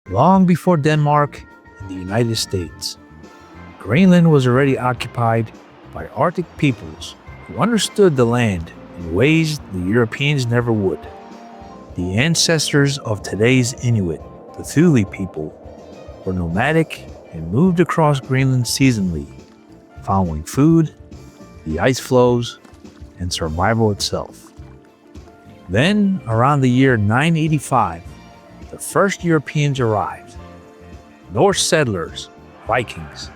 Long before Denmark and the United States, Greenland was already occupied by Arctic peoples who understood the land in ways the Europeans never would. The ancestors of today's Inuit, the Thule people, were nomadic and moved across Greenland seasonally, following food, the ice flows, and survival itself. Then, around the year 985, the first Europeans arrived. Norse settlers, Vikings,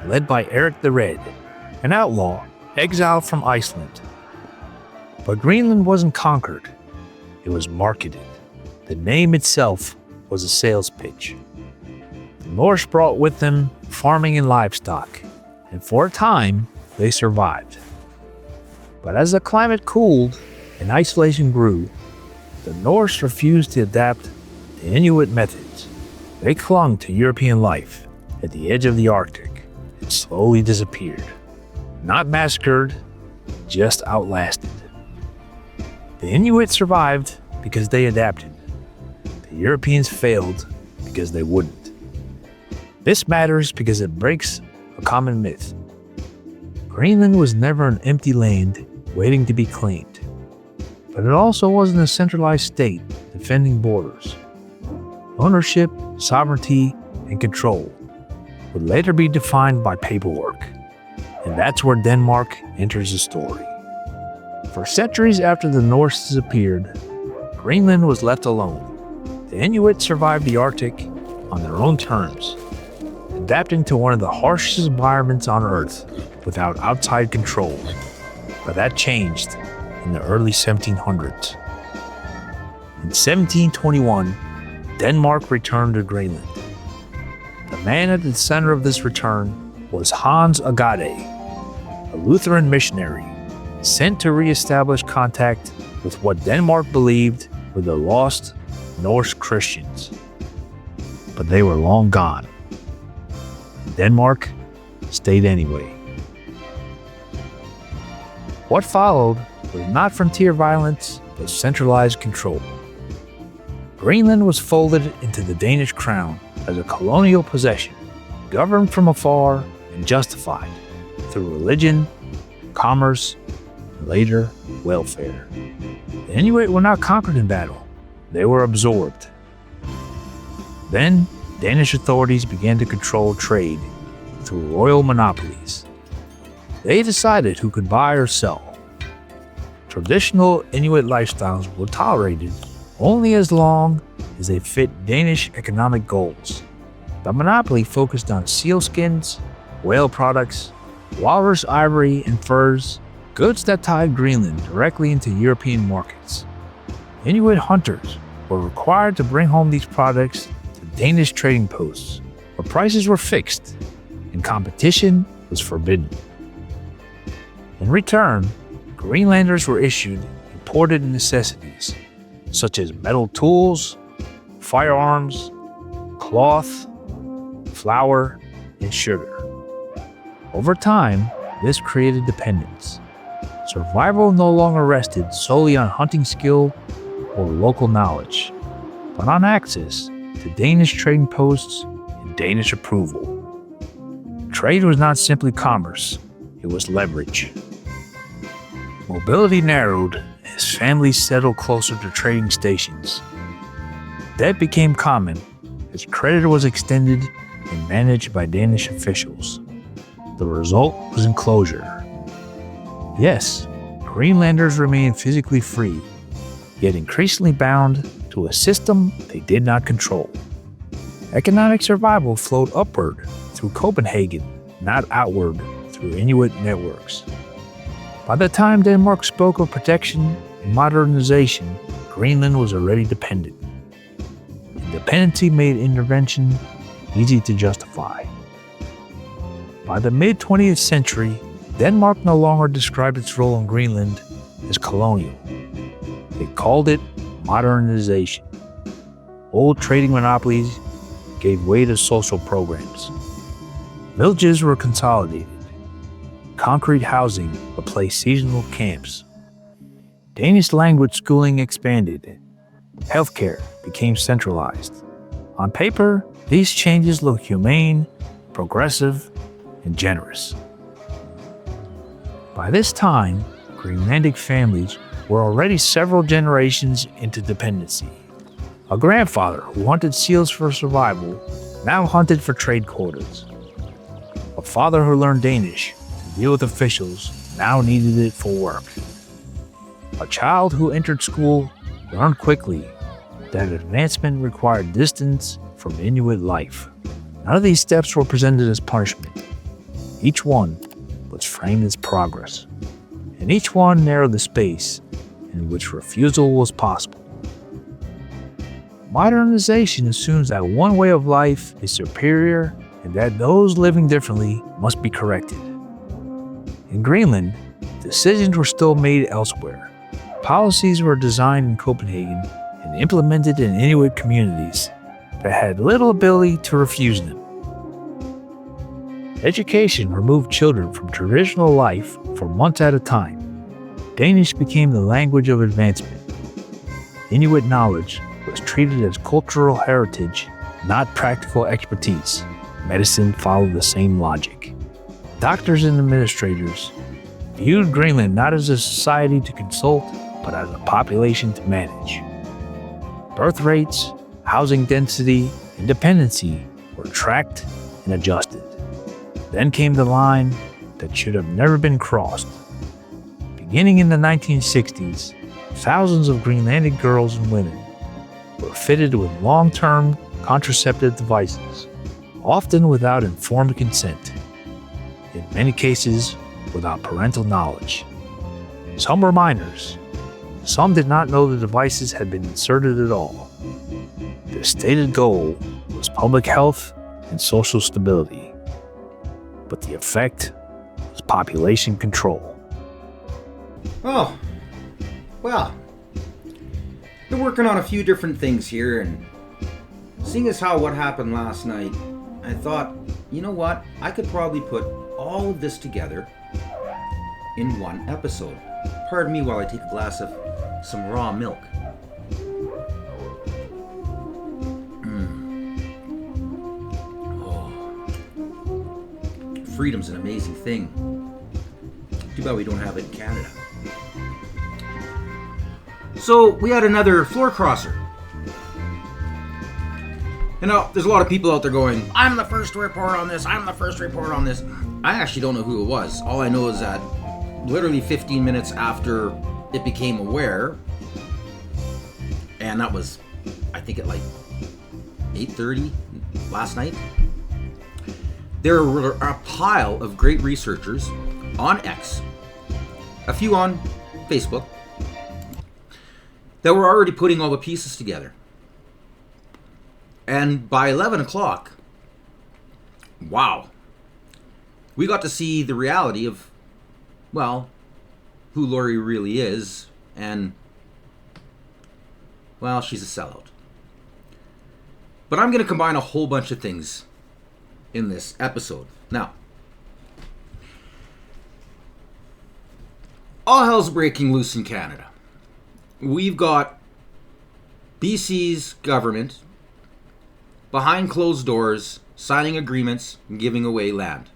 led by Eric the Red, an outlaw exiled from Iceland. But Greenland wasn't conquered, it was marketed. The name itself was a sales pitch. The Norse brought with them farming and livestock, and for a time, they survived. But as the climate cooled and isolation grew, the Norse refused to adapt to Inuit methods. They clung to European life at the edge of the Arctic and slowly disappeared. Not massacred, just outlasted. The Inuit survived because they adapted. The Europeans failed because they wouldn't. This matters because it breaks a common myth. Greenland was never an empty land waiting to be claimed. But it also wasn't a centralized state defending borders. Ownership, sovereignty, and control would later be defined by paperwork. And that's where Denmark enters the story. For centuries after the Norse disappeared, Greenland was left alone. The Inuit survived the Arctic on their own terms, adapting to one of the harshest environments on Earth without outside control. But that changed in the early 1700s. In 1721, Denmark returned to Greenland. The man at the center of this return was Hans Agade, a Lutheran missionary sent to re-establish contact with what Denmark believed were the lost Norse Christians. But they were long gone. Denmark stayed anyway. What followed was not frontier violence, but centralized control. Greenland was folded into the Danish crown as a colonial possession, governed from afar and justified through religion, commerce, and later welfare. The Inuit were not conquered in battle, they were absorbed. Then, Danish authorities began to control trade through royal monopolies. They decided who could buy or sell. Traditional Inuit lifestyles were tolerated only as long as they fit Danish economic goals. The monopoly focused on sealskins, whale products, walrus ivory and furs, goods that tied Greenland directly into European markets. Inuit hunters were required to bring home these products to Danish trading posts, where prices were fixed and competition was forbidden. In return, Greenlanders were issued imported necessities, such as metal tools, firearms, cloth, flour, and sugar. Over time, this created dependence. Survival no longer rested solely on hunting skill or local knowledge, but on access to Danish trading posts and Danish approval. Trade was not simply commerce, it was leverage. Mobility narrowed as families settled closer to trading stations. Debt became common as credit was extended and managed by Danish officials. The result was enclosure. Yes, Greenlanders remained physically free, yet increasingly bound to a system they did not control. Economic survival flowed upward through Copenhagen, not outward through Inuit networks. By the time Denmark spoke of protection and modernization, Greenland was already dependent. Dependency made intervention easy to justify. By the mid-20th century, Denmark no longer described its role in Greenland as colonial. They called it modernization. Old trading monopolies gave way to social programs. Villages were consolidated. Concrete housing replaced seasonal camps. Danish language schooling expanded. Healthcare became centralized. On paper, these changes look humane, progressive, and generous. By this time, Greenlandic families were already several generations into dependency. A grandfather who hunted seals for survival now hunted for trade quotas. A father who learned Danish to deal with officials now needed it for work. A child who entered school learned quickly that advancement required distance from Inuit life. None of these steps were presented as punishment. Each one was framed as progress, and each one narrowed the space in which refusal was possible. Modernization assumes that one way of life is superior and that those living differently must be corrected. In Greenland, decisions were still made elsewhere. Policies were designed in Copenhagen and implemented in Inuit communities that had little ability to refuse them. Education removed children from traditional life for months at a time. Danish became the language of advancement. Inuit knowledge was treated as cultural heritage, not practical expertise. Medicine followed the same logic. Doctors and administrators viewed Greenland not as a society to consult, but as a population to manage. Birth rates, housing density, and dependency were tracked and adjusted. Then came the line that should have never been crossed. Beginning in the 1960s, thousands of Greenlandic girls and women were fitted with long-term contraceptive devices, often without informed consent, in many cases without parental knowledge. Some were minors. Some did not know the devices had been inserted at all. The stated goal was public health and social stability, but the effect was population control. Oh, well, been working on a few different things here, and seeing as how what happened last night, I thought, you know what, I could probably put all of this together in one episode. Pardon me while I take a glass of some raw milk. Oh. Freedom's an amazing thing. Too bad we don't have it in Canada. So we had another floor crosser. And now there's a lot of people out there going, I'm the first to report on this, I'm the first to report on this. I actually don't know who it was. All I know is that literally 15 minutes after it became aware, and that was, I think at like 8:30 last night, there were a pile of great researchers on X, a few on Facebook, that were already putting all the pieces together. And by 11 o'clock, wow, we got to see the reality of, well, who Lori really is, and, well, she's a sellout. But I'm going to combine a whole bunch of things in this episode. Now, all hell's breaking loose in Canada. We've got BC's government behind closed doors signing agreements and giving away land.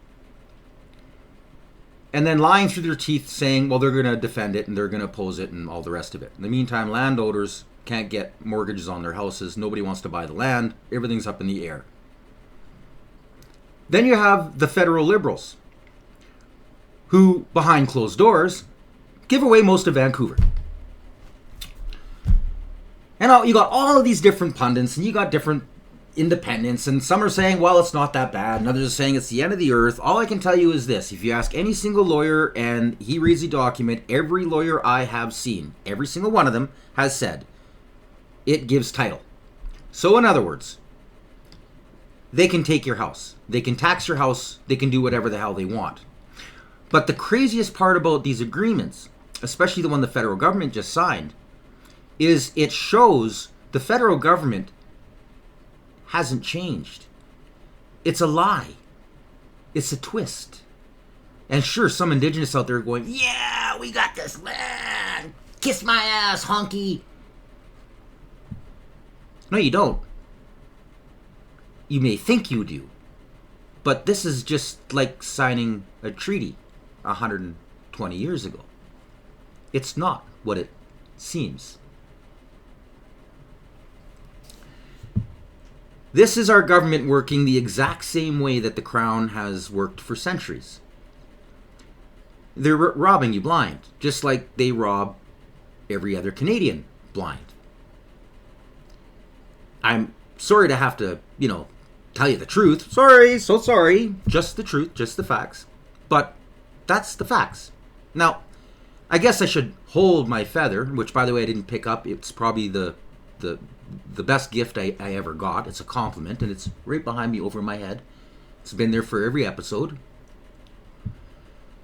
And then lying through their teeth saying, well, they're going to defend it and they're going to oppose it and all the rest of it. In the meantime, landowners can't get mortgages on their houses. Nobody wants to buy the land. Everything's up in the air. Then you have the federal Liberals, who, behind closed doors, give away most of Vancouver. And you got all of these different pundits, and you got different independents, and some are saying, well, it's not that bad, and others are saying it's the end of the earth. All I can tell you is this: if you ask any single lawyer and he reads the document, every lawyer I have seen, every single one of them has said it gives title. So in other words, they can take your house, they can tax your house, they can do whatever the hell they want. But the craziest part about these agreements, especially the one the federal government just signed, is it shows the federal government hasn't changed. It's a lie. It's a twist. And sure, some indigenous out there are going, yeah, we got this land. Kiss my ass, honky. No, you don't. You may think you do. But this is just like signing a treaty 120 years ago. It's not what it seems. This is our government working the exact same way that the Crown has worked for centuries. They're robbing you blind, just like they rob every other Canadian blind. I'm sorry to have to, tell you the truth. Sorry, so sorry. Just the truth, just the facts. But that's the facts. Now, I guess I should hold my feather, which, by the way, I didn't pick up. It's probably the best gift I ever got. It's a compliment, and it's right behind me over my head. It's been there for every episode.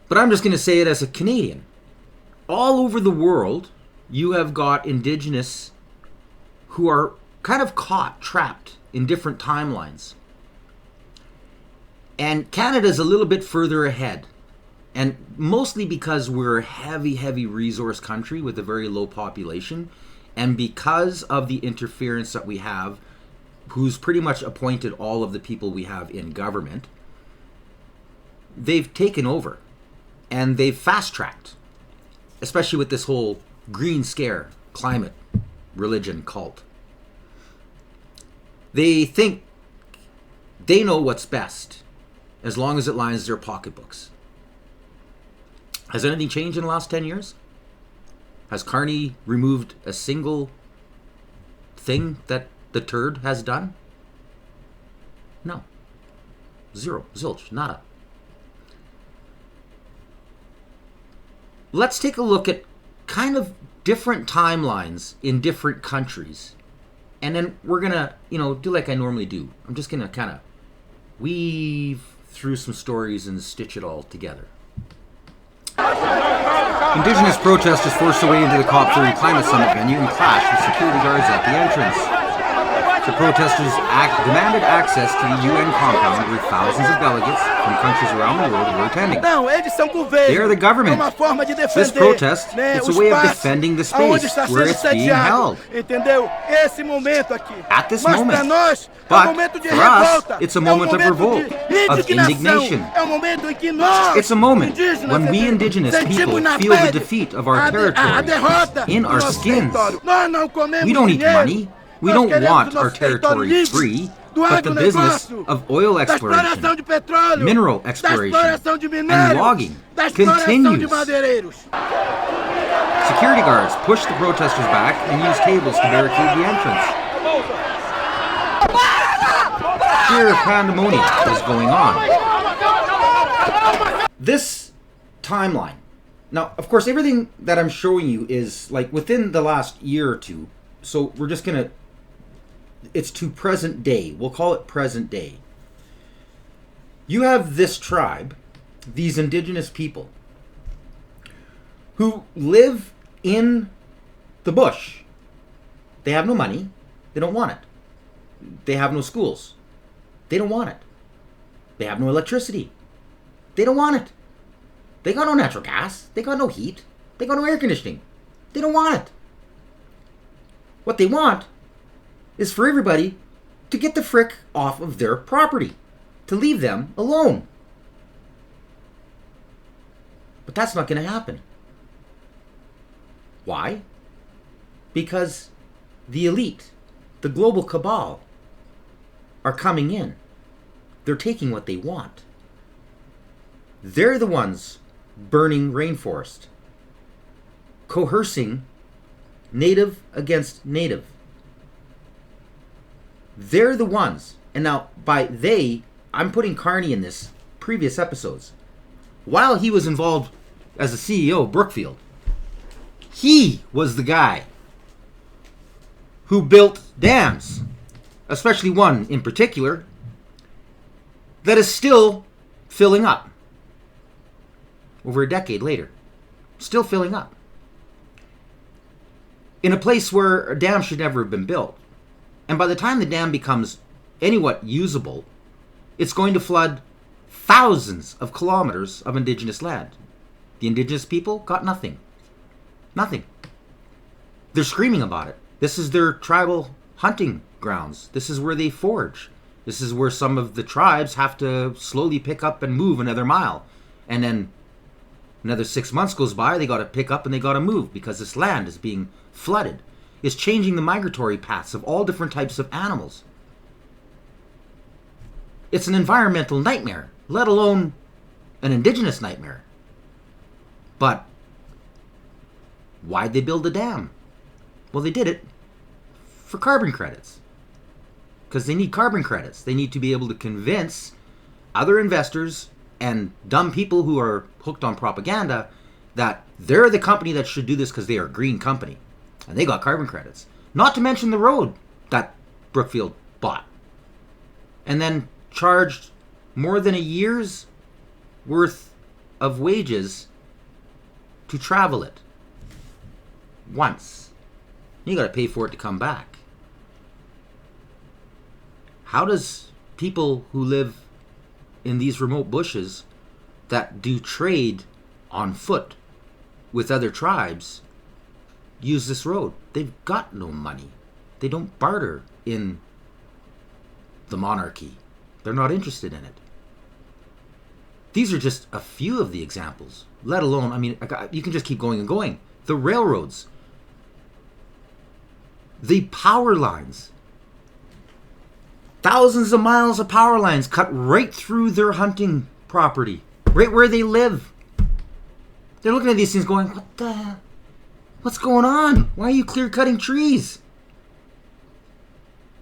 But I'm just going to say it as a Canadian. All over the world, you have got Indigenous who are kind of caught, trapped in different timelines. And Canada's a little bit further ahead. And mostly because we're a heavy, heavy resource country with a very low population. And because of the interference that we have, who's pretty much appointed all of the people we have in government, they've taken over. And they've fast-tracked. Especially with this whole green scare, climate, religion cult. They think they know what's best, as long as it lines their pocketbooks. Has anything changed in the last 10 years? Has Carney removed a single thing that the turd has done? No. Zero. Zilch. Nada. Let's take a look at kind of different timelines in different countries. And then we're going to, do like I normally do. I'm just going to kind of weave through some stories and stitch it all together. Indigenous protesters forced their way into the COP30 Climate Summit venue and clashed with security guards at the entrance. The protesters demanded access to the UN compound where thousands of delegates from countries around the world were attending. They are the government. This protest, it's a way of defending the space where it's being held. At this moment. But for us, it's a moment of revolt, of indignation. It's a moment when we Indigenous people feel the defeat of our territory in our skins. We don't need money. We don't want our territory free, but the business of oil exploration, mineral exploration, and logging continues. Security guards pushed the protesters back and used tables to barricade the entrance. Sheer pandemonium is going on. This timeline. Now, of course, everything that I'm showing you is like within the last year or two. So we're just going to... It's to present day. We'll call it present day. You have this tribe, these Indigenous people, who live in the bush. They have no money. They don't want it. They have no schools. They don't want it. They have no electricity. They don't want it. They got no natural gas. They got no heat. They got no air conditioning. They don't want it. What they want is for everybody to get the frick off of their property, to leave them alone. But that's not going to happen. Why? Because the elite, the global cabal, are coming in. They're taking what they want. They're the ones burning rainforest, coercing native against native. They're the ones. And now, by they, I'm putting Carney in this previous episodes. While he was involved as the CEO of Brookfield, he was the guy who built dams, especially one in particular, that is still filling up. Over a decade later. Still filling up. In a place where a dam should never have been built. And by the time the dam becomes anywhat usable, it's going to flood thousands of kilometers of Indigenous land. The Indigenous people got nothing. Nothing. They're screaming about it. This is their tribal hunting grounds. This is where they forage. This is where some of the tribes have to slowly pick up and move another mile. And then another 6 months goes by, they got to pick up and they got to move because this land is being flooded. It's changing the migratory paths of all different types of animals. It's an environmental nightmare, let alone an indigenous nightmare. But why'd they build a dam? Well, they did it for carbon credits. Because they need carbon credits. They need to be able to convince other investors and dumb people who are hooked on propaganda that they're the company that should do this because they are a green company. And they got carbon credits. Not to mention the road that Brookfield bought. And then charged more than a year's worth of wages to travel it. Once. You got to pay for it to come back. How does people who live in these remote bushes that do trade on foot with other tribes use this road? They've got no money. They don't barter in the monarchy. They're not interested in it. These are just a few of the examples, let alone, I mean, you can just keep going and going. The railroads, the power lines, thousands of miles of power lines cut right through their hunting property, right where they live. They're looking at these things going, what's going on? Why are you clear cutting trees?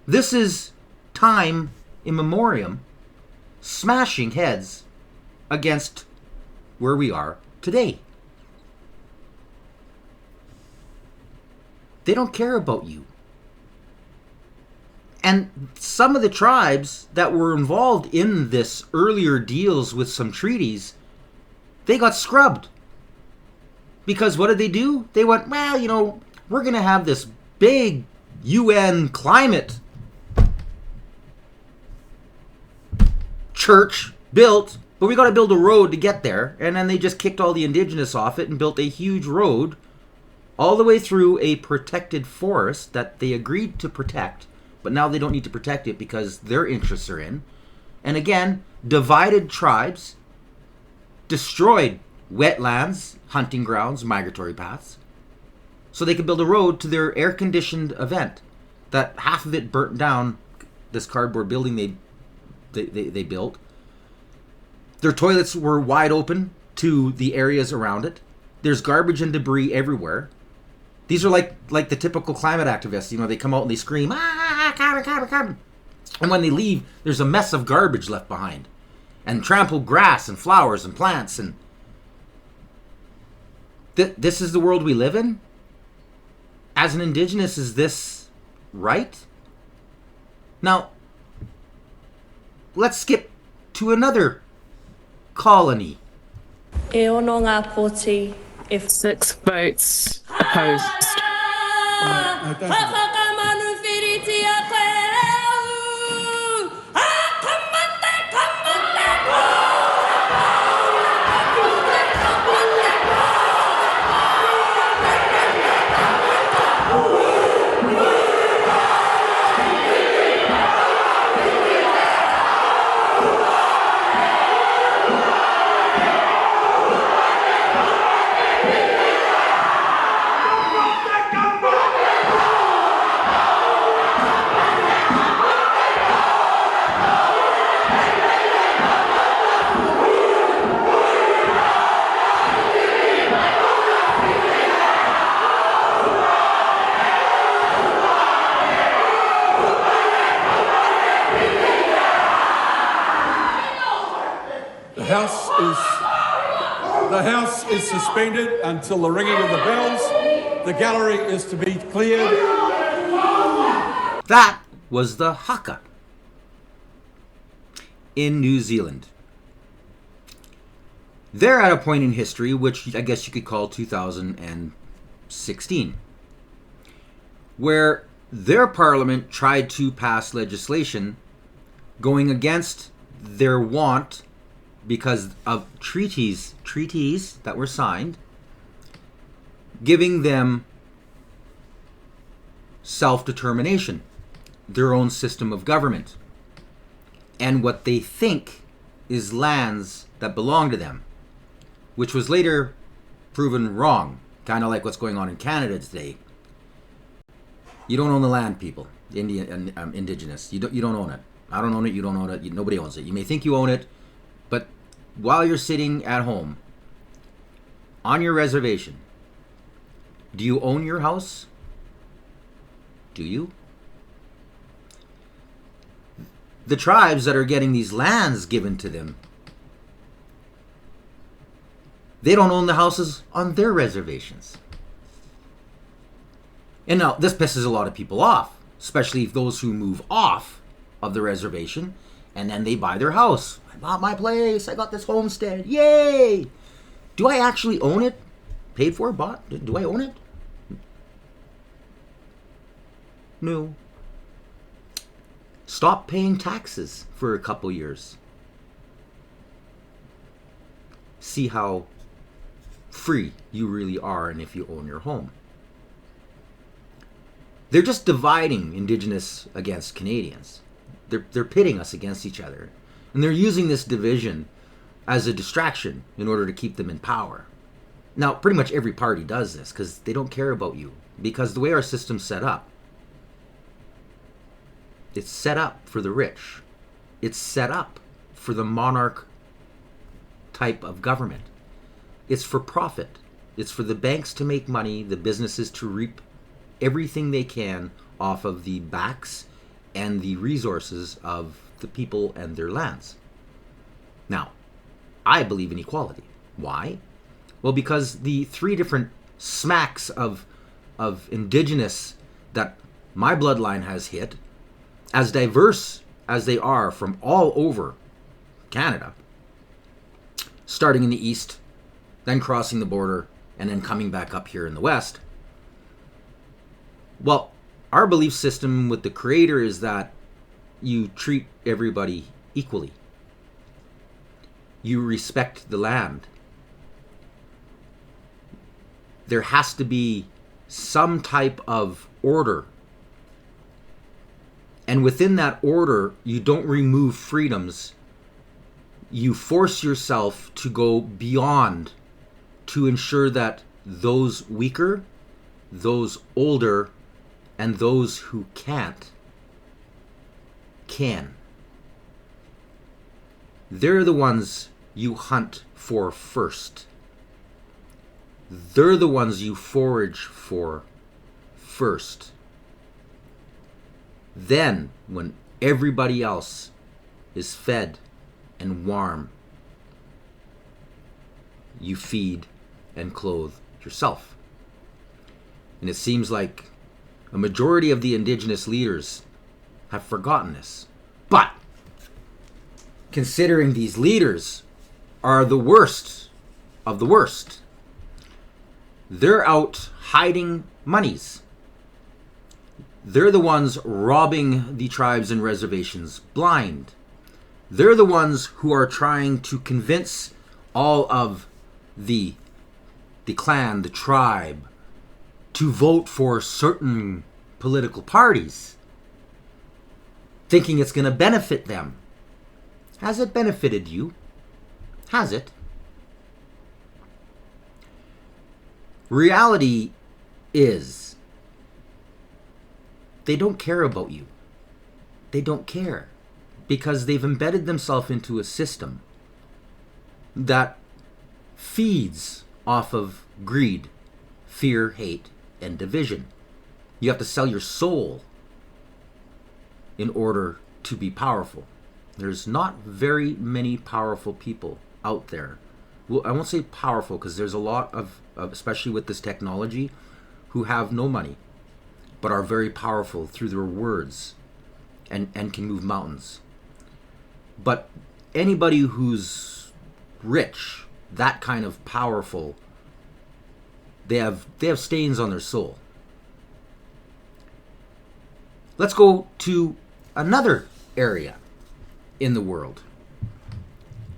This is time immemorial smashing heads against where we are today. They don't care about you. And some of the tribes that were involved in this earlier deals with some treaties, they got scrubbed. Because what did they do? They went, well, you know, we're going to have this big UN climate church built, but we got to build a road to get there. And then they just kicked all the indigenous off it and built a huge road all the way through a protected forest that they agreed to protect, but now they don't need to protect it because their interests are in. And again, divided tribes, destroyed wetlands, hunting grounds, migratory paths, so they could build a road to their air-conditioned event. That half of it burnt down, this cardboard building they built. Their toilets were wide open to the areas around it. There's garbage and debris everywhere. These are like the typical climate activists. You know, they come out and they scream, carbon, carbon, carbon. And when they leave, there's a mess of garbage left behind. And trampled grass and flowers and plants. And this is the world we live in? As an indigenous, is this right? Now, let's skip to another colony. E ono ngā pōti if 6 votes opposed. The House is suspended until the ringing of the bells. The gallery is to be cleared. That was the haka in New Zealand. They're at a point in history which I guess you could call 2016, where their parliament tried to pass legislation going against their want because of treaties that were signed, giving them self-determination, their own system of government. and what they think is lands that belong to them, which was later proven wrong, kind of like what's going on in Canada today. You don't own the land, people. Indigenous. You don't own it. I don't own it. You don't own it. Nobody owns it. You may think you own it, but while you're sitting at home on your reservation, do you own your house? Do you? The tribes that are getting these lands given to them, they don't own the houses on their reservations. And now, this pisses a lot of people off, especially those who move off of the reservation and then they buy their house. I bought my place. I got this homestead. Yay! Do I actually own it? Paid for? Bought? Do I own it? No. Stop paying taxes for a couple years. See how free you really are and if you own your home. They're just dividing Indigenous against Canadians. They're pitting us against each other. And they're using this division as a distraction in order to keep them in power. Now, pretty much every party does this because they don't care about you. Because the way our system's set up, it's set up for the rich. It's set up for the monarch type of government. It's for profit. It's for the banks to make money, the businesses to reap everything they can off of the backs and the resources of the people and their lands. Now, I believe in equality. Why? Well, because the three different smacks of Indigenous that my bloodline has hit, as diverse as they are from all over Canada, starting in the east, then crossing the border, and then coming back up here in the west. Well, our belief system with the Creator is that you treat everybody equally. You respect the land. There has to be some type of order. And within that order, you don't remove freedoms. You force yourself to go beyond to ensure that those weaker, those older, and those who can't, can. They're the ones you hunt for first. They're the ones you forage for first. Then, when everybody else is fed and warm, you feed and clothe yourself. And it seems like a majority of the Indigenous leaders have forgotten this. But, considering these leaders are the worst of the worst, they're out hiding monies. They're the ones robbing the tribes and reservations blind. They're the ones who are trying to convince all of the clan, the tribe, to vote for certain political parties, thinking it's going to benefit them. Has it benefited you? Has it? Reality is, they don't care about you. They don't care because they've embedded themselves into a system that feeds off of greed, fear, hate, and division. You have to sell your soul in order to be powerful. There's not very many powerful people out there. Well, I won't say powerful because there's a lot of, especially with this technology, who have no money but are very powerful through their words and can move mountains. But anybody who's rich, that kind of powerful, they have stains on their soul. Let's go to another area in the world.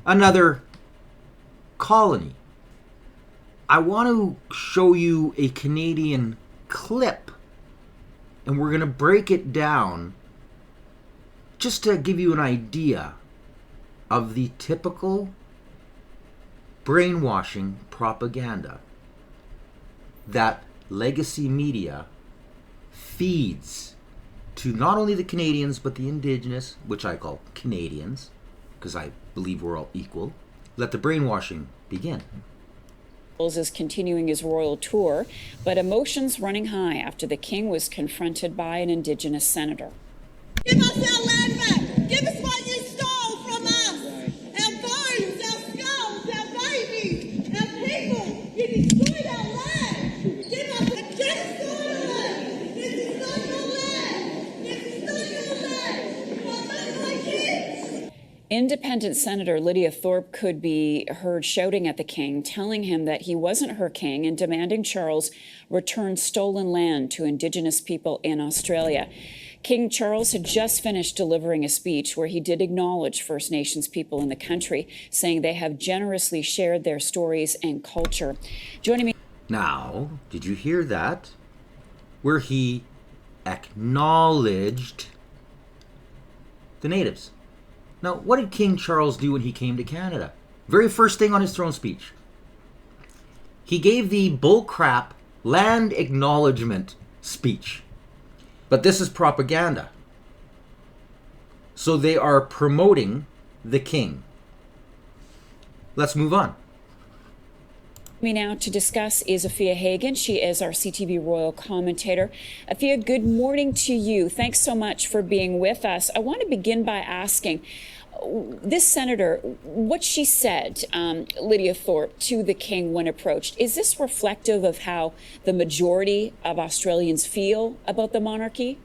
Another colony. I want to show you a Canadian clip, and we're going to break it down just to give you an idea of the typical brainwashing propaganda that legacy media feeds to not only the Canadians but the Indigenous, which I call Canadians, because I believe we're all equal. Let the brainwashing begin. Is continuing his royal tour, but emotions running high after the king was confronted by an Indigenous senator. Give us our land back. Give us what you stole from us. Our bones, our skulls, our babies, our people. You destroyed our land. Give us a genocide land. This is not your land. This is not your land. You are not my kids. Independent Senator Lydia Thorpe could be heard shouting at the king, telling him that he wasn't her king and demanding Charles return stolen land to Indigenous people in Australia. King Charles had just finished delivering a speech where he did acknowledge First Nations people in the country, saying they have generously shared their stories and culture. Joining me now, did you hear that? Where he acknowledged the natives. Now, what did King Charles do when he came to Canada? Very first thing on his throne speech. He gave the bullcrap land acknowledgement speech. But this is propaganda. So they are promoting the king. Let's move on. me now to discuss is Afia Hagan. She is our CTV Royal commentator. Afia, good morning to you. Thanks so much for being with us. I want to begin by asking, this senator, what she said, Lydia Thorpe, to the king when approached, is this reflective of how the majority of Australians feel about the monarchy?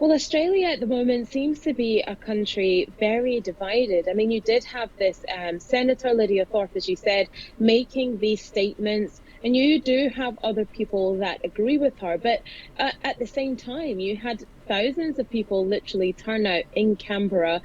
Well, Australia at the moment seems to be a country very divided. I mean, you did have this Senator Lydia Thorpe, as you said, making these statements, and you do have other people that agree with her. But at the same time, you had thousands of people literally turn out in Canberra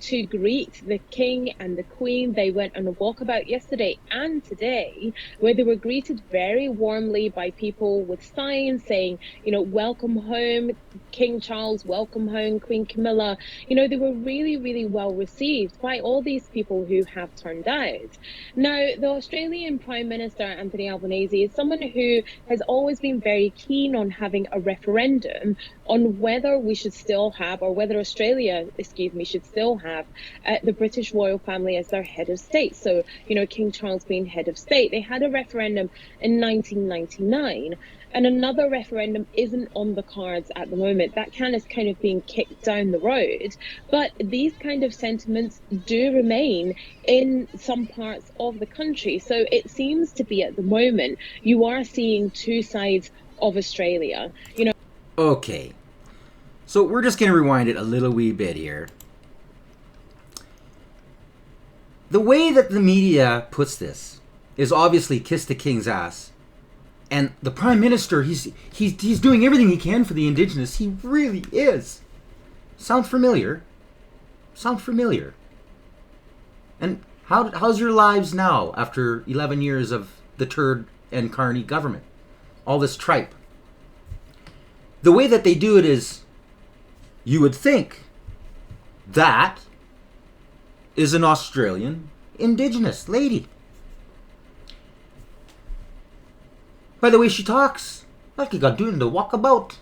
to greet the King and the Queen. They went on a walkabout yesterday and today, where they were greeted very warmly by people with signs saying, you know, welcome home, King Charles, welcome home, Queen Camilla. You know, they were really, really well received by all these people who have turned out. Now, the Australian Prime Minister, Anthony Albanese, is someone who has always been very keen on having a referendum on whether we should still have, or whether Australia, should still have the British royal family as their head of state. So, you know, King Charles being head of state. They had a referendum in 1999. And another referendum isn't on the cards at the moment. That is kind of being kicked down the road. But these kind of sentiments do remain in some parts of the country. So it seems to be at the moment, you are seeing two sides of Australia. You know. Okay. So we're just going to rewind it a little wee bit here. The way that the media puts this is obviously kiss the king's ass. And the Prime Minister, he's doing everything he can for the Indigenous. He really is. Sound familiar? Sound familiar? And how's your lives now after 11 years of the Turd and Carney government? All this tripe. The way that they do it is, you would think that is an Australian Indigenous lady. By the way she talks, like you got doing the walkabout.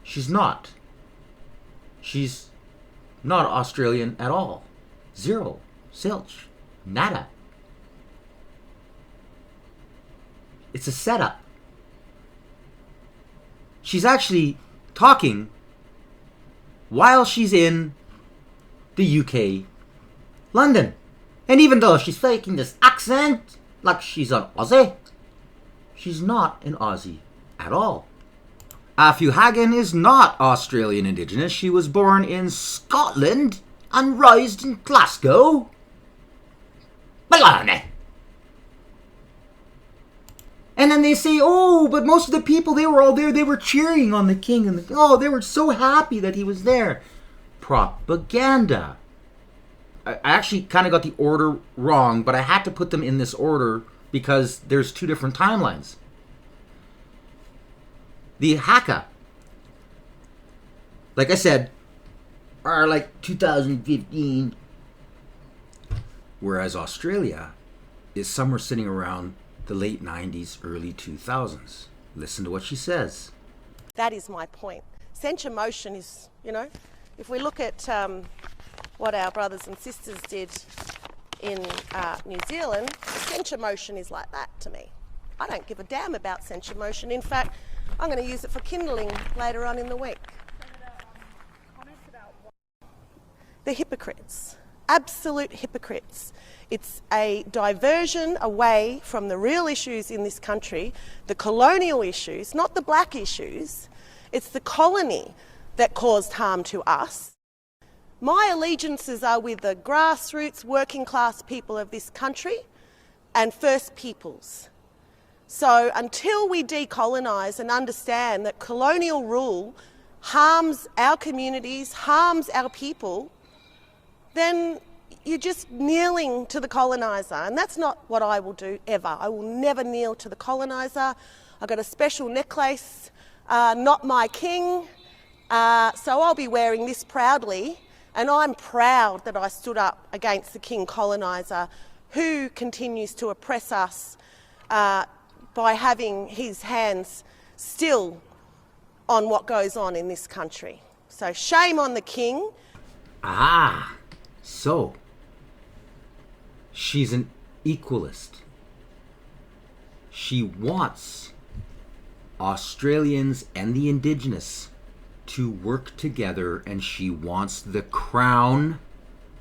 She's not. She's not Australian at all. Zero. Zilch. Nada. It's a setup. She's actually talking while she's in the UK, London. And even though she's faking this accent like she's an Aussie, she's not an Aussie at all. Afu Hagan is not Australian Indigenous. She was born in Scotland and raised in Glasgow. Baloney. And then they say, oh, but most of the people, they were all there. They were cheering on the king. And they were so happy that he was there. Propaganda. I actually kind of got the order wrong, but I had to put them in this order because there's two different timelines. The Haka, like I said, are like 2015. Whereas Australia is somewhere sitting around the late 90s, early 2000s. Listen to what she says. That is my point. Censure motion is, if we look at what our brothers and sisters did in New Zealand, the censure motion is like that to me. I don't give a damn about censure motion. In fact, I'm going to use it for kindling later on in the week. They're hypocrites, absolute hypocrites. It's a diversion away from the real issues in this country, the colonial issues, not the black issues. It's the colony that caused harm to us. My allegiances are with the grassroots working class people of this country and First Peoples. So until we decolonise and understand that colonial rule harms our communities, harms our people, then you're just kneeling to the coloniser, and that's not what I will do ever. I will never kneel to the coloniser. I've got a special necklace, not my king, so I'll be wearing this proudly, and I'm proud that I stood up against the king coloniser who continues to oppress us by having his hands still on what goes on in this country. So shame on the king. So she's an equalist. She wants Australians and the Indigenous to work together, and she wants the crown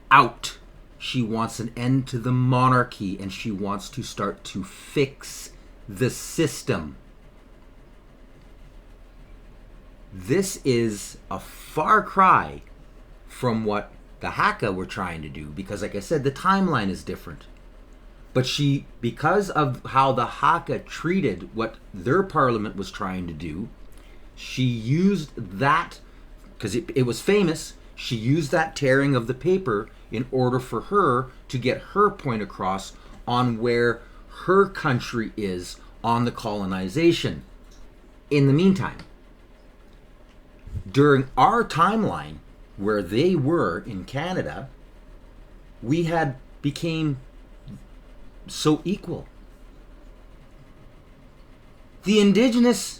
out. She wants an end to the monarchy, and she wants to start to fix the system. This is a far cry from what the Haka were trying to do, because like I said, the timeline is different. But she, because of how the Haka treated what their parliament was trying to do, she used that, because it was famous, she used that tearing of the paper in order for her to get her point across on where her country is on the colonization. In the meantime, during our timeline, where they were in Canada, we had became so equal. The Indigenous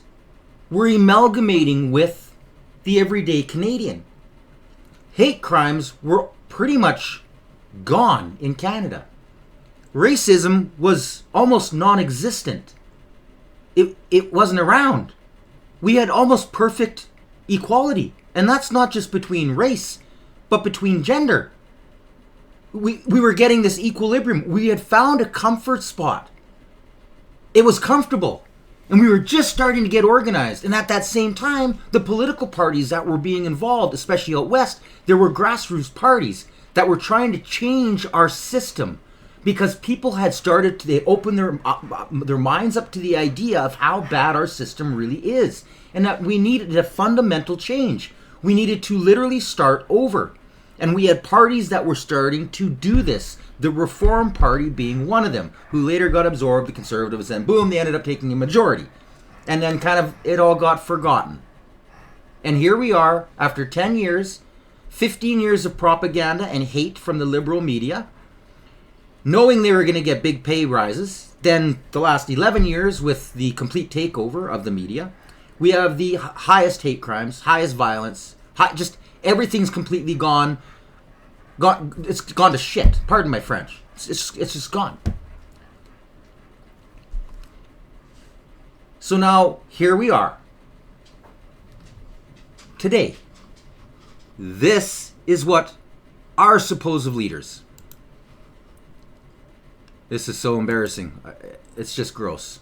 were amalgamating with the everyday Canadian. Hate crimes were pretty much gone in Canada. Racism was almost non-existent. It wasn't around. We had almost perfect equality. And that's not just between race, but between gender. We were getting this equilibrium. We had found a comfort spot. It was comfortable. And we were just starting to get organized. And at that same time, the political parties that were being involved, especially out west, there were grassroots parties that were trying to change our system, because people had started to, they opened their minds up to the idea of how bad our system really is, and that we needed a fundamental change. We needed to literally start over. And we had parties that were starting to do this. The Reform Party being one of them, who later got absorbed, the Conservatives, and boom, they ended up taking a majority. And then kind of it all got forgotten. And here we are, after 10 years, 15 years of propaganda and hate from the liberal media, knowing they were going to get big pay rises. Then the last 11 years with the complete takeover of the media, we have the highest hate crimes, highest violence, just everything's completely gone. It's gone to shit. Pardon my French. It's just gone. So now here we are. Today, this is what our supposed leaders. This is so embarrassing. It's just gross.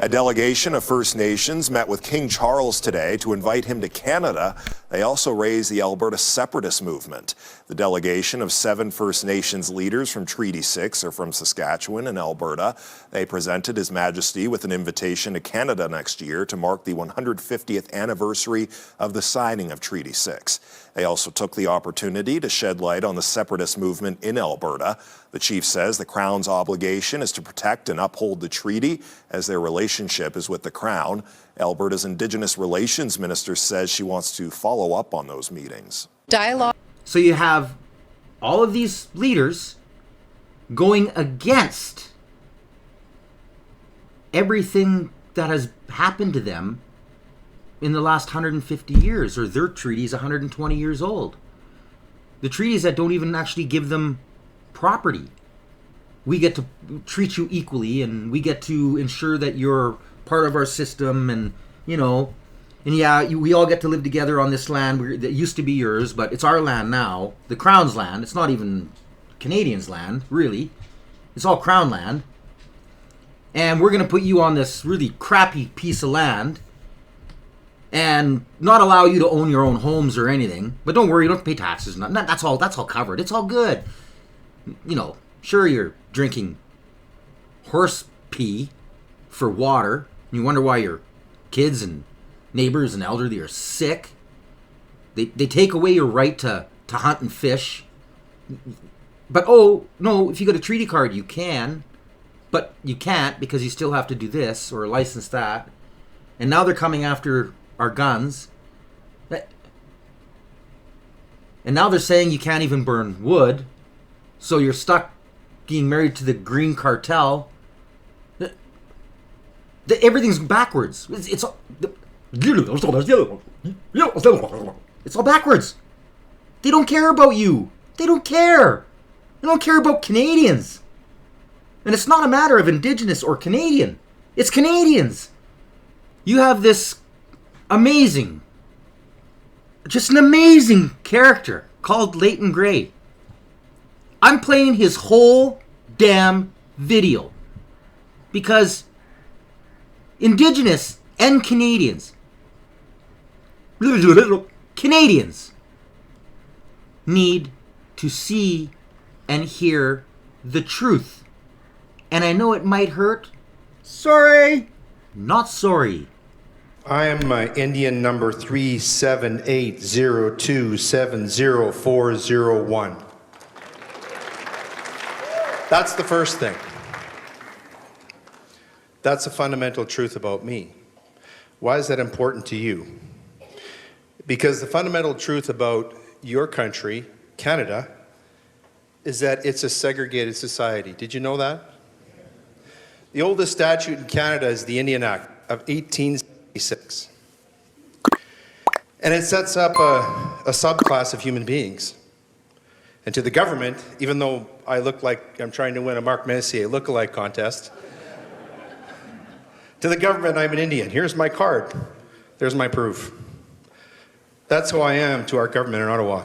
A delegation of First Nations met with King Charles today to invite him to Canada. They also raised the Alberta separatist movement. The delegation of 7 First Nations leaders from Treaty 6 are from Saskatchewan and Alberta. They presented His Majesty with an invitation to Canada next year to mark the 150th anniversary of the signing of Treaty 6. They also took the opportunity to shed light on the separatist movement in Alberta. The chief says the Crown's obligation is to protect and uphold the treaty as their relationship is with the Crown. Alberta's Indigenous Relations Minister says she wants to follow up on those meetings. Dialogue. So you have all of these leaders going against everything that has happened to them in the last 150 years, or their treaty is 120 years old. The treaties that don't even actually give them property. We get to treat you equally, and we get to ensure that you're part of our system, and, you know, and yeah, we all get to live together on this land that used to be yours, but it's our land now. The Crown's land. It's not even Canadians' land, really. It's all Crown land. And we're going to put you on this really crappy piece of land and not allow you to own your own homes or anything. But don't worry, you don't have to pay taxes. That's all covered. It's all good. You know, sure, you're drinking horse pee for water. And you wonder why your kids and neighbors and elderly are sick. They take away your right to hunt and fish. But, oh, no, if you got a treaty card, you can. But you can't because you still have to do this or license that. And now they're coming after our guns. And now they're saying you can't even burn wood. So you're stuck being married to the green cartel. Everything's backwards. It's all backwards. They don't care about you. They don't care. They don't care about Canadians. And it's not a matter of Indigenous or Canadian. It's Canadians. You have this amazing, just an amazing character called Leighton Gray. I'm playing his whole damn video because Indigenous and Canadians need to see and hear the truth. And I know it might hurt. Sorry. Not sorry. I am Indian number 37802704001. That's the first thing. That's a fundamental truth about me. Why is that important to you? Because the fundamental truth about your country, Canada, is that it's a segregated society. Did you know that? The oldest statute in Canada is the Indian Act of 1876. And it sets up a subclass of human beings. And to the government, even though I look like I'm trying to win a Mark Messier lookalike contest, to the government, I'm an Indian. Here's my card. There's my proof. That's who I am to our government in Ottawa.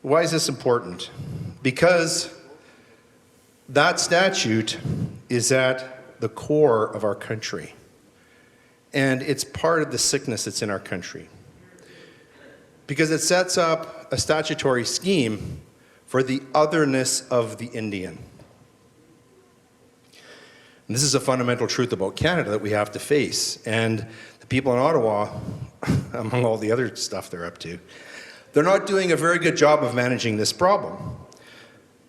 Why is this important? Because that statute is at the core of our country. And it's part of the sickness that's in our country. Because it sets up a statutory scheme for the otherness of the Indian. And this is a fundamental truth about Canada that we have to face. And the people in Ottawa, among all the other stuff they're up to, they're not doing a very good job of managing this problem.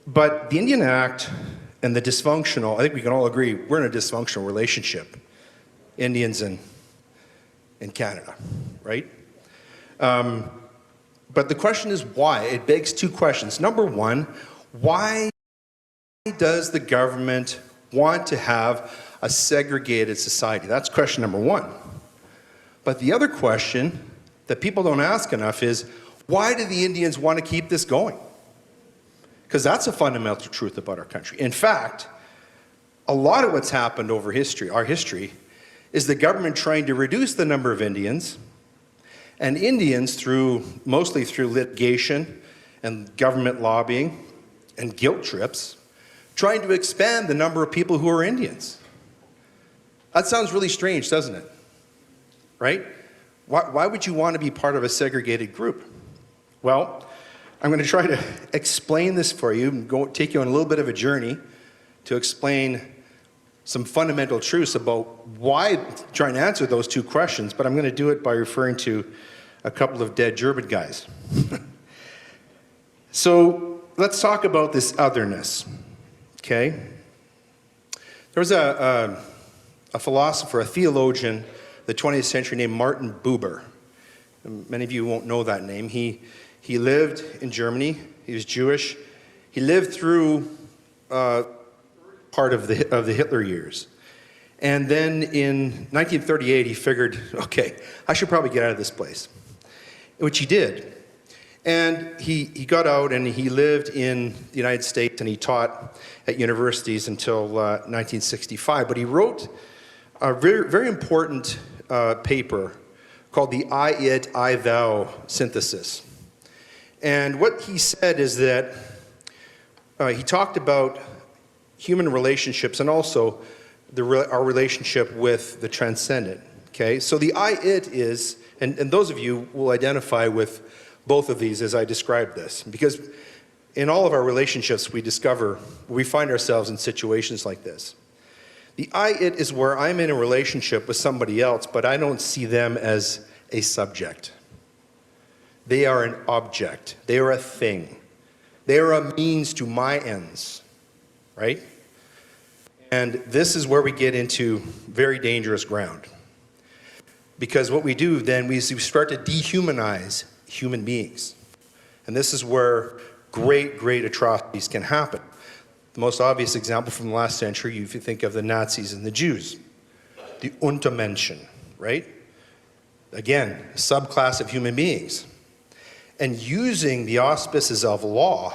But the Indian Act and the dysfunctional, I think we can all agree, we're in a dysfunctional relationship, Indians and Canada, right? But the question is why? It begs two questions. Number one, why does the government want to have a segregated society? That's question number one. But the other question that people don't ask enough is, why do the Indians want to keep this going? Because that's a fundamental truth about our country. In fact, a lot of what's happened over history, our history, is the government trying to reduce the number of Indians, and Indians mostly through litigation and government lobbying and guilt trips, trying to expand the number of people who are Indians. That sounds really strange, doesn't it? Right? Why would you want to be part of a segregated group? Well, I'm going to try to explain this for you and take you on a little bit of a journey to explain some fundamental truths about why, trying to answer those two questions, but I'm going to do it by referring to a couple of dead German guys. So let's talk about this otherness, okay? There was a philosopher, a theologian, the 20th century named Martin Buber. Many of you won't know that name. He lived in Germany. He was Jewish. He lived through part of the Hitler years. And then in 1938, he figured, okay, I should probably get out of this place, which he did. And he got out and he lived in the United States and he taught at universities until 1965. But he wrote a very, very important paper called the I-it, I-thou synthesis. And what he said is that he talked about human relationships and also our relationship with the transcendent, okay? So the I-it is, and those of you will identify with both of these as I describe this, because in all of our relationships we find ourselves in situations like this. The I-it is where I'm in a relationship with somebody else, but I don't see them as a subject. They are an object. They are a thing. They are a means to my ends, right? And this is where we get into very dangerous ground. Because what we do then, we start to dehumanize human beings. And this is where great, great atrocities can happen. The most obvious example from the last century, if you think of the Nazis and the Jews, the Untermenschen, right? Again, a subclass of human beings. And using the auspices of law,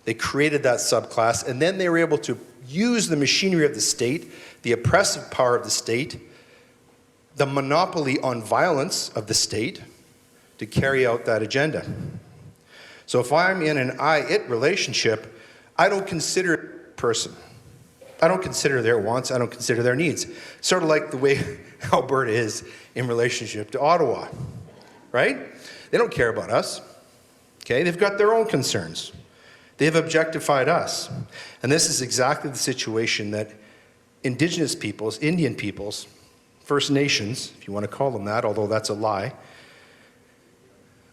they created that subclass, and then they were able to use the machinery of the state, the oppressive power of the state, the monopoly on violence of the state to carry out that agenda. So if I'm in an I-it relationship, I don't consider a person. I don't consider their wants, I don't consider their needs. Sort of like the way Alberta is in relationship to Ottawa, right? They don't care about us, okay? They've got their own concerns. They've objectified us. And this is exactly the situation that Indigenous peoples, Indian peoples, First Nations, if you want to call them that, although that's a lie,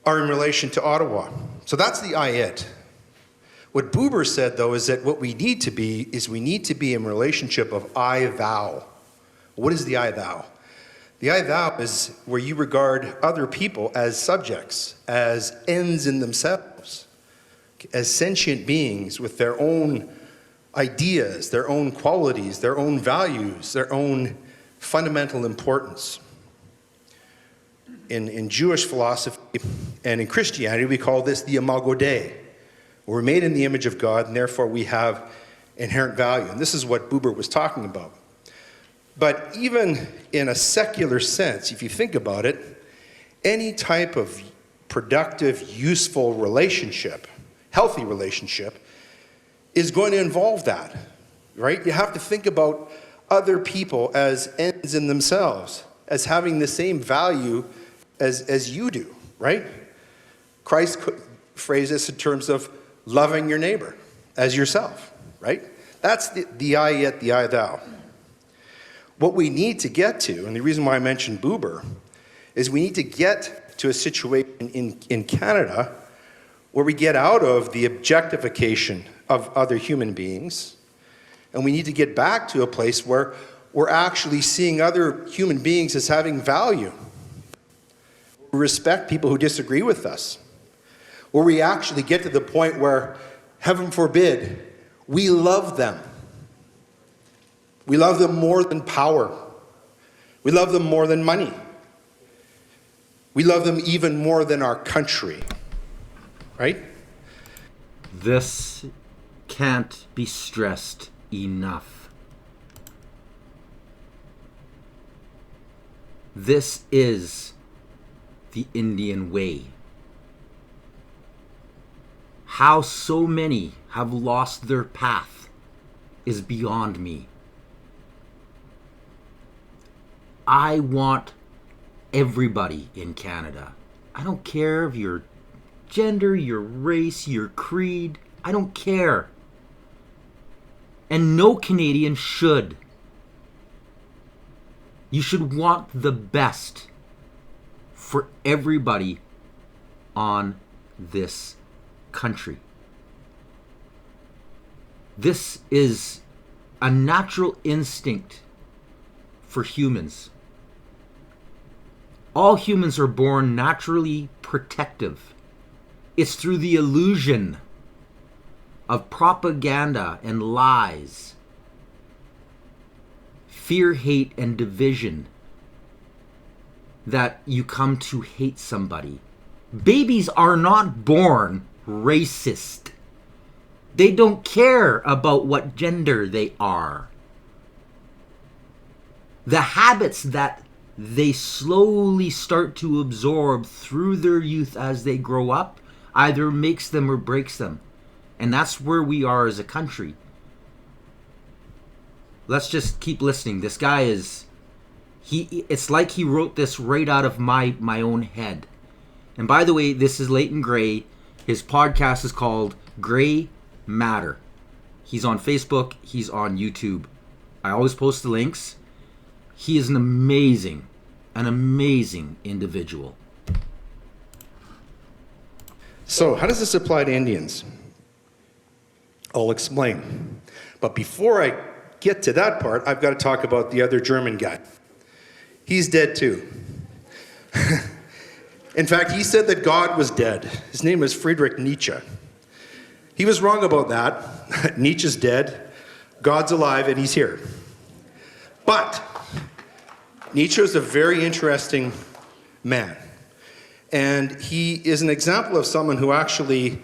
are in relation to Ottawa. So that's the I-it. What Buber said, though, is that what we need to be is we need to be in relationship of I-thou. What is the I-thou? The I-thou is where you regard other people as subjects, as ends in themselves, as sentient beings with their own ideas, their own qualities, their own values, their own fundamental importance. In Jewish philosophy and in Christianity, we call this the imago Dei. We're made in the image of God, and therefore we have inherent value. And this is what Buber was talking about. But even in a secular sense, if you think about it, any type of productive, useful relationship, healthy relationship, is going to involve that, right? You have to think about other people as ends in themselves, as having the same value as you do, right? Christ phrased this in terms of loving your neighbor as yourself, right? That's the I-it, the I-thou. What we need to get to, and the reason why I mentioned Buber, is we need to get to a situation in Canada where we get out of the objectification of other human beings, and we need to get back to a place where we're actually seeing other human beings as having value. We respect people who disagree with us. Where we actually get to the point where, heaven forbid, we love them. We love them more than power. We love them more than money. We love them even more than our country. Right? This can't be stressed enough. This is the Indian way. How so many have lost their path is beyond me. I want everybody in Canada. I don't care if your gender, your race, your creed. I don't care. And no Canadian should. You should want the best for everybody on this country. This is a natural instinct for humans. All humans are born naturally protective. It's through the illusion of propaganda and lies, fear, hate, and division that you come to hate somebody. Babies are not born racist. They don't care about what gender they are. The habits that they slowly start to absorb through their youth as they grow up either makes them or breaks them. And that's where we are as a country. Let's just keep listening. This guy is, it's like he wrote this right out of my own head. And by the way, this is Leighton Gray. His podcast is called Gray Matter. He's on Facebook. He's on YouTube. I always post the links. He is an amazing individual. So, how does this apply to Indians? I'll explain. But before I get to that part, I've got to talk about the other German guy. He's dead too. In fact, he said that God was dead. His name is Friedrich Nietzsche. He was wrong about that. Nietzsche's dead, God's alive, and he's here. But Nietzsche is a very interesting man. And he is an example of someone who actually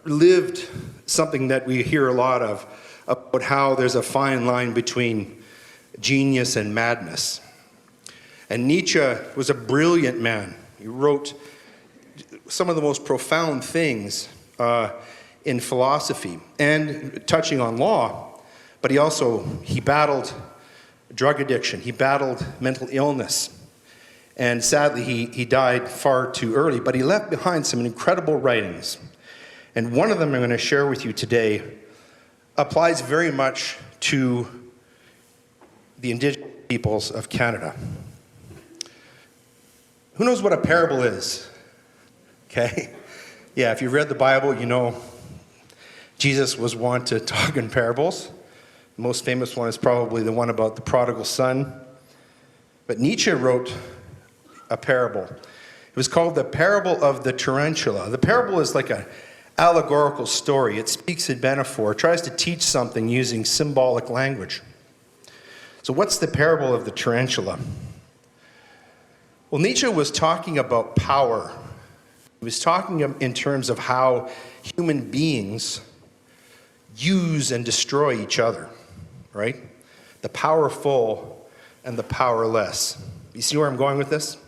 lived something that we hear a lot of, about how there's a fine line between genius and madness. And Nietzsche was a brilliant man. He wrote some of the most profound things in philosophy and touching on law, but he battled drug addiction, he battled mental illness, and sadly he died far too early, but he left behind some incredible writings. And one of them I'm going to share with you today applies very much to the Indigenous peoples of Canada. Who knows what a parable is? Okay? Yeah, if you've read the Bible, you know Jesus was wont to talk in parables. The most famous one is probably the one about the prodigal son. But Nietzsche wrote a parable. It was called the parable of the tarantula. The parable is like an allegorical story. It speaks in metaphor. It tries to teach something using symbolic language. So what's the parable of the tarantula? Well, Nietzsche was talking about power. He was talking in terms of how human beings use and destroy each other, right? The powerful and the powerless. You see where I'm going with this?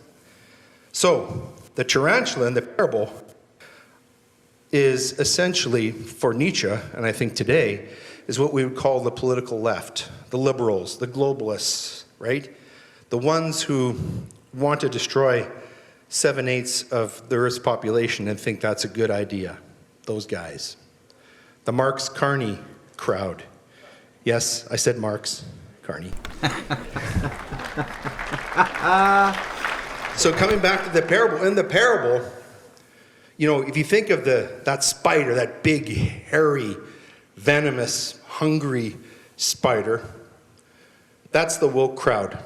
So, the tarantula in the parable is essentially, for Nietzsche, and I think today, is what we would call the political left, the liberals, the globalists, right? The ones who want to destroy 7/8 of the Earth's population and think that's a good idea. Those guys. The Marx Carney crowd. Yes, I said Marx Carney. So coming back to the parable, in the parable, you know, if you think of that spider, that big, hairy, venomous, hungry spider, that's the woke crowd.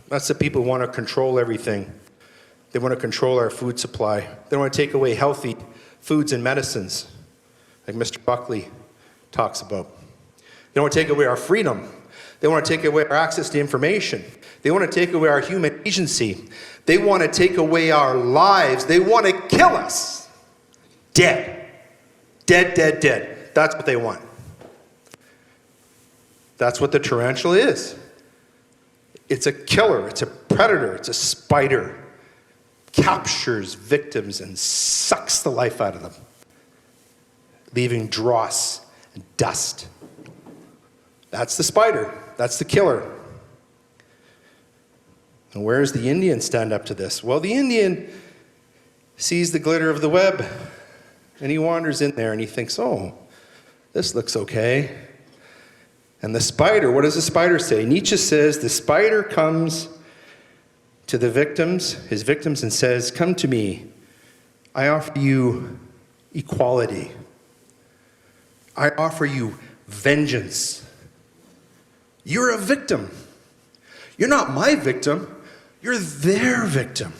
That's the people who want to control everything. They want to control our food supply. They want to take away healthy foods and medicines, like Mr. Buckley talks about. They want to take away our freedom. They want to take away our access to information. They want to take away our human agency. They want to take away our lives. They want to kill us. Dead. Dead, dead, dead. That's what they want. That's what the tarantula is. It's a killer. It's a predator. It's a spider. Captures victims and sucks the life out of them, leaving dross and dust. That's the spider. That's the killer. And where does the Indian stand up to this? Well, the Indian sees the glitter of the web, and he wanders in there and he thinks, oh, this looks okay. And the spider, what does the spider say? Nietzsche says the spider comes to the victims, his victims, and says, come to me. I offer you equality. I offer you vengeance. You're a victim. You're not my victim. You're their victim.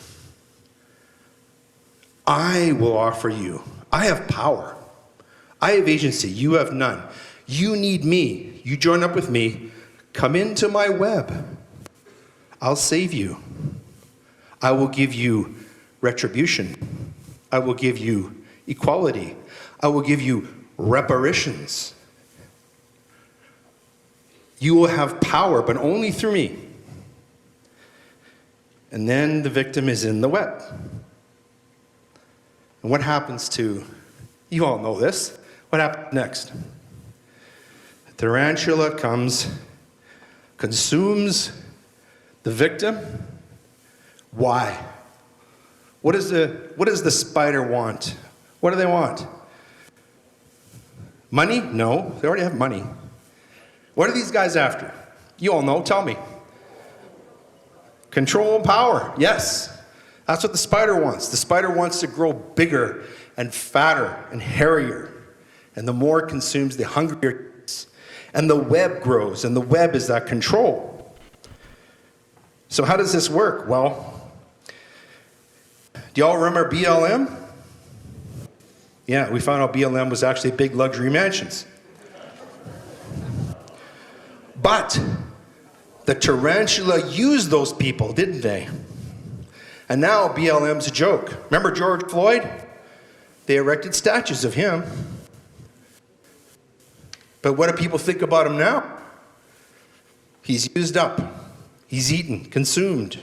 I will offer you. I have power. I have agency. You have none. You need me. You join up with me. Come into my web. I'll save you. I will give you retribution. I will give you equality. I will give you reparations. You will have power, but only through me. And then the victim is in the web. And what happens to, you all know this, what happens next? The tarantula comes, consumes the victim. Why? What does the spider want? What do they want? Money? No, they already have money. What are these guys after? You all know, tell me. Control and power, yes. That's what the spider wants. The spider wants to grow bigger and fatter and hairier. And the more it consumes, the hungrier it is. And the web grows, and the web is that control. So how does this work? Well, do y'all remember BLM? Yeah, we found out BLM was actually big luxury mansions. But the tarantula used those people, didn't they? And now BLM's a joke. Remember George Floyd? They erected statues of him. But what do people think about him now? He's used up. He's eaten, consumed.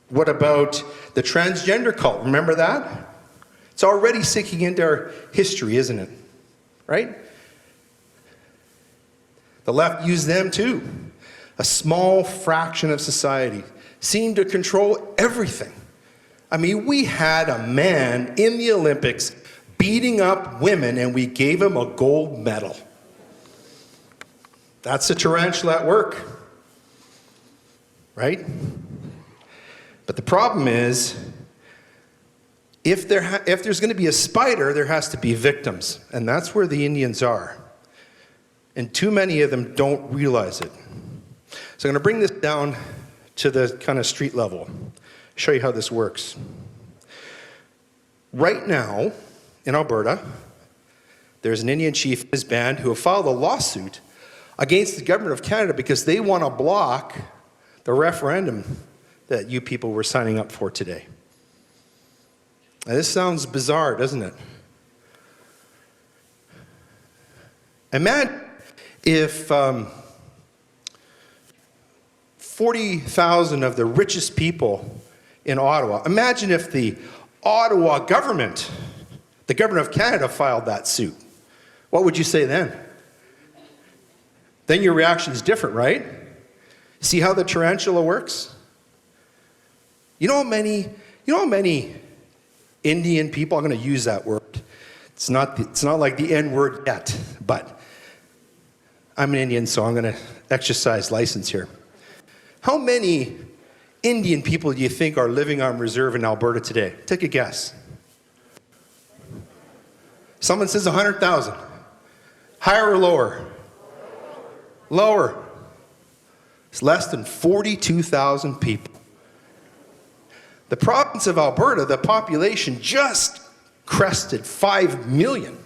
What about the transgender cult? Remember that? It's already sinking into our history, isn't it? Right? The left used them too. A small fraction of society seemed to control everything. I mean, we had a man in the Olympics beating up women and we gave him a gold medal. That's a tarantula at work, right? But the problem is, if there's going to be a spider, there has to be victims. And that's where the Indians are. And too many of them don't realize it. So I'm going to bring this down to the kind of street level, show you how this works. Right now, in Alberta, there's an Indian chief and his band who have filed a lawsuit against the government of Canada because they want to block the referendum that you people were signing up for today. Now, this sounds bizarre, doesn't it? Imagine if 40,000 of the richest people in Ottawa, imagine if the Ottawa government, the government of Canada, filed that suit. What would you say then? Then your reaction is different, right? See how the tarantula works? You know how many Indian people, I'm going to use that word. It's not like the N word yet, but I'm an Indian, so I'm going to exercise license here. How many Indian people do you think are living on reserve in Alberta today? Take a guess. Someone says 100,000. Higher or lower? Lower. It's less than 42,000 people. The province of Alberta, the population just crested 5 million.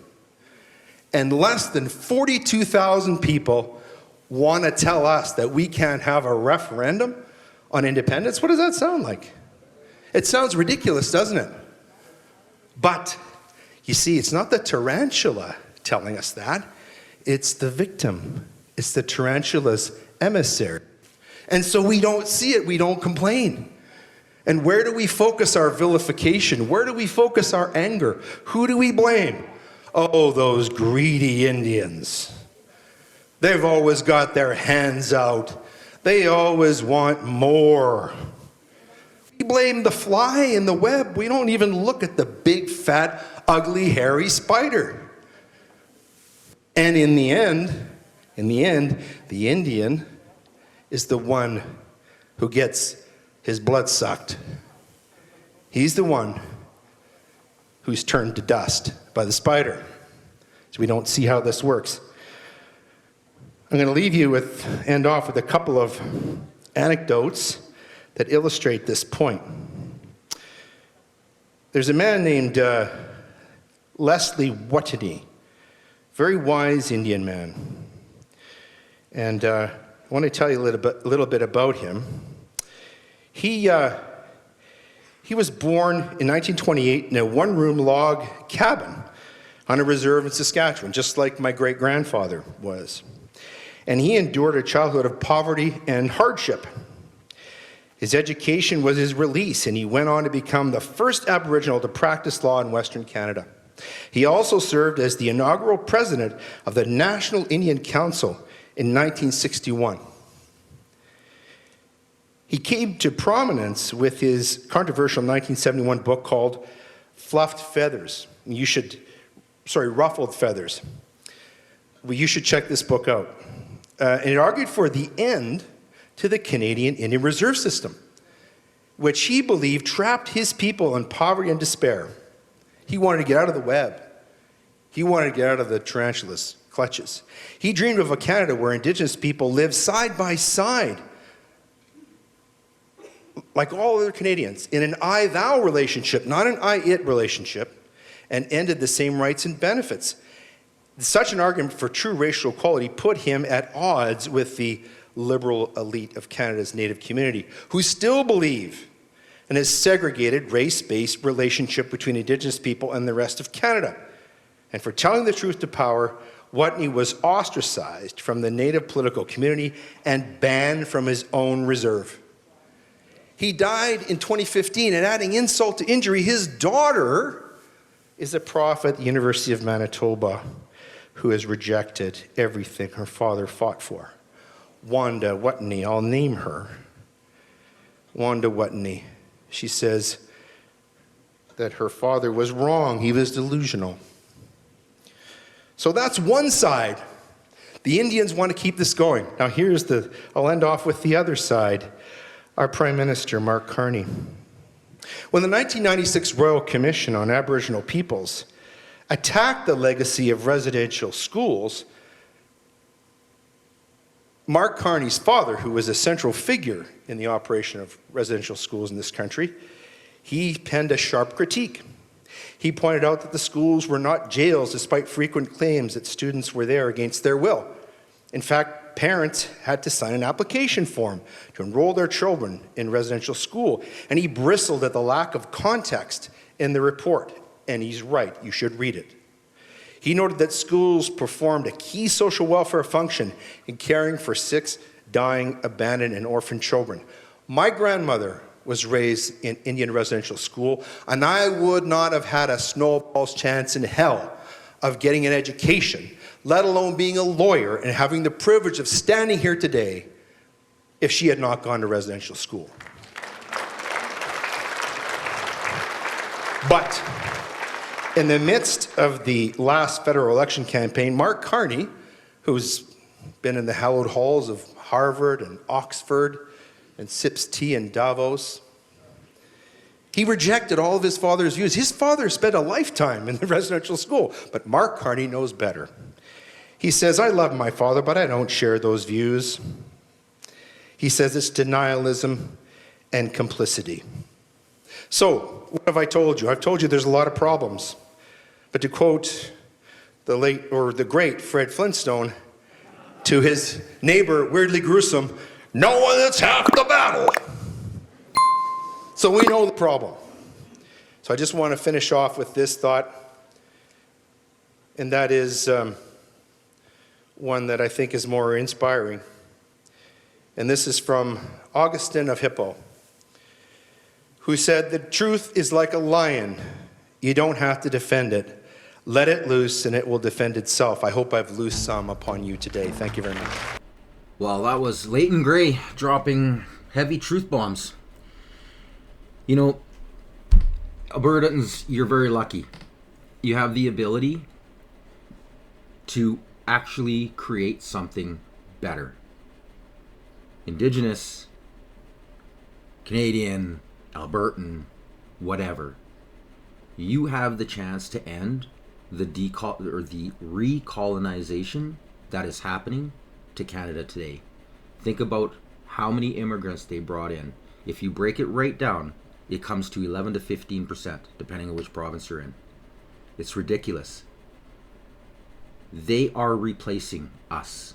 And less than 42,000 people want to tell us that we can't have a referendum on independence. What does that sound like? It sounds ridiculous, doesn't it? But you see, it's not the tarantula telling us that. It's the victim. It's the tarantula's emissary. And so we don't see it. We don't complain. And where do we focus our vilification? Where do we focus our anger? Who do we blame? Oh, those greedy Indians. They've always got their hands out. They always want more. We blame the fly in the web. We don't even look at the big, fat, ugly, hairy spider. And in the end, the Indian is the one who gets his blood sucked. He's the one who's turned to dust by the spider. So we don't see how this works. I'm going to end off with a couple of anecdotes that illustrate this point. There's a man named Leslie Watney, very wise Indian man. And I want to tell you a little bit about him. He was born in 1928 in a one-room log cabin on a reserve in Saskatchewan, just like my great-grandfather was. And he endured a childhood of poverty and hardship. His education was his release, and he went on to become the first Aboriginal to practice law in Western Canada. He also served as the inaugural president of the National Indian Council in 1961. He came to prominence with his controversial 1971 book called Ruffled Feathers. Well, you should check this book out. And it argued for the end to the Canadian Indian Reserve System, which he believed trapped his people in poverty and despair. He wanted to get out of the web. He wanted to get out of the tarantula's clutches. He dreamed of a Canada where Indigenous people lived side by side, like all other Canadians, in an I-thou relationship, not an I-it relationship, and ended the same rights and benefits. Such an argument for true racial equality put him at odds with the liberal elite of Canada's Native community, who still believe in a segregated, race-based relationship between Indigenous people and the rest of Canada. And for telling the truth to power, Watney was ostracized from the Native political community and banned from his own reserve. He died in 2015, and adding insult to injury, his daughter is a prof at the University of Manitoba who has rejected everything her father fought for. Wanda Watney, I'll name her. Wanda Watney. She says that her father was wrong. He was delusional. So that's one side. The Indians want to keep this going. Now I'll end off with the other side. Our Prime Minister, Mark Carney. When the 1996 Royal Commission on Aboriginal Peoples attacked the legacy of residential schools, Mark Carney's father, who was a central figure in the operation of residential schools in this country, he penned a sharp critique. He pointed out that the schools were not jails, despite frequent claims that students were there against their will. In fact, parents had to sign an application form to enroll their children in residential school, and he bristled at the lack of context in the report. And he's right, you should read it. He noted that schools performed a key social welfare function in caring for 6 dying, abandoned, and orphaned children. My grandmother was raised in Indian residential school, and I would not have had a snowball's chance in hell of getting an education, let alone being a lawyer and having the privilege of standing here today if she had not gone to residential school. But in the midst of the last federal election campaign, Mark Carney, who's been in the hallowed halls of Harvard and Oxford and sips tea in Davos, he rejected all of his father's views. His father spent a lifetime in the residential school, but Mark Carney knows better. He says, I love my father, but I don't share those views. He says it's denialism and complicity. So, what have I told you? I've told you there's a lot of problems. But to quote the great Fred Flintstone to his neighbor, Weirdly Gruesome, no one that's half the battle. So we know the problem. So I just want to finish off with this thought, and that is one that I think is more inspiring. And this is from Augustine of Hippo, who said, the truth is like a lion. You don't have to defend it. Let it loose and it will defend itself. I hope I've loosed some upon you today. Thank you very much. Well, that was Leighton Gray dropping heavy truth bombs. You know, Albertans, you're very lucky. You have the ability to actually create something better. Indigenous, Canadian, Albertan, whatever. You have the chance to end the recolonization that is happening to Canada today. Think about how many immigrants they brought in. If you break it right down, it comes to 11 to 15%, depending on which province you're in. It's ridiculous. They are replacing us.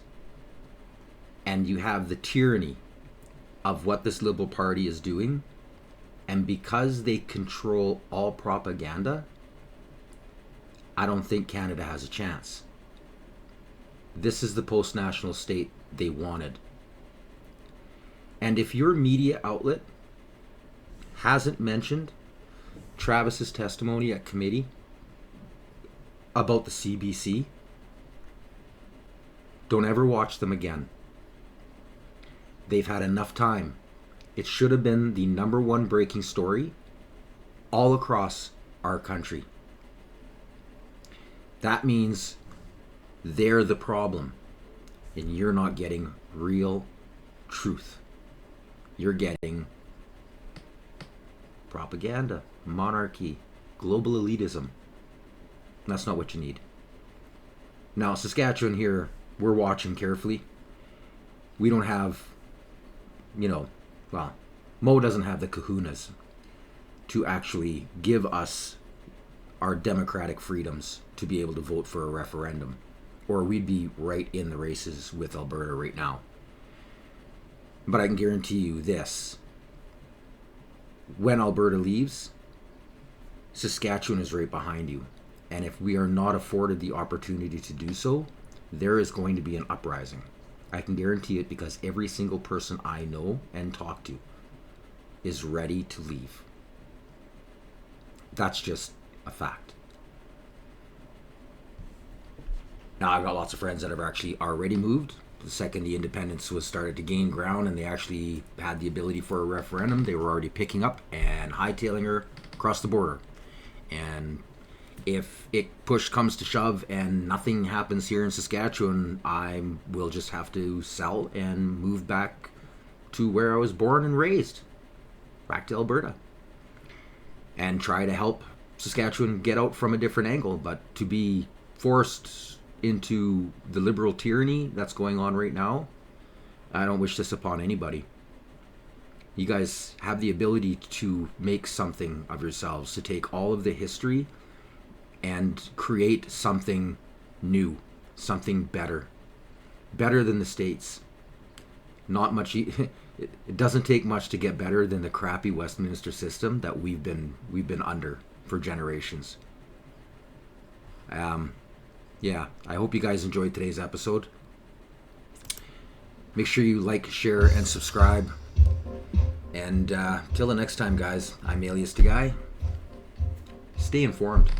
And you have the tyranny of what this Liberal Party is doing. And because they control all propaganda, I don't think Canada has a chance. This is the post-national state they wanted. And if your media outlet hasn't mentioned Travis's testimony at committee about the CBC, don't ever watch them again. They've had enough time. It should have been the #1 breaking story all across our country. That means they're the problem, and you're not getting real truth. You're getting propaganda, monarchy, global elitism. That's not what you need. Now, Saskatchewan here, we're watching carefully. We don't have, Mo doesn't have the kahunas to actually give us our democratic freedoms to be able to vote for a referendum, or we'd be right in the races with Alberta right now. But I can guarantee you this: when Alberta leaves, Saskatchewan is right behind you. And if we are not afforded the opportunity to do so, there is going to be an uprising. I can guarantee it, because every single person I know and talk to is ready to leave. That's just a fact. Now, I've got lots of friends that have actually already moved. The second the independence was started to gain ground and they actually had the ability for a referendum, they were already picking up and hightailing her across the border. And if push comes to shove and nothing happens here in Saskatchewan, I will just have to sell and move back to where I was born and raised, back to Alberta, and try to help Saskatchewan get out from a different angle. But to be forced into the liberal tyranny that's going on right now, I don't wish this upon anybody. You guys have the ability to make something of yourselves, to take all of the history and create something new, something better than the States. Not much. It doesn't take much to get better than the crappy Westminster system that we've been under for generations. Yeah, I hope you guys enjoyed today's episode. Make sure you like, share, and subscribe. And till the next time, guys, I'm Alias the Guy. Stay informed.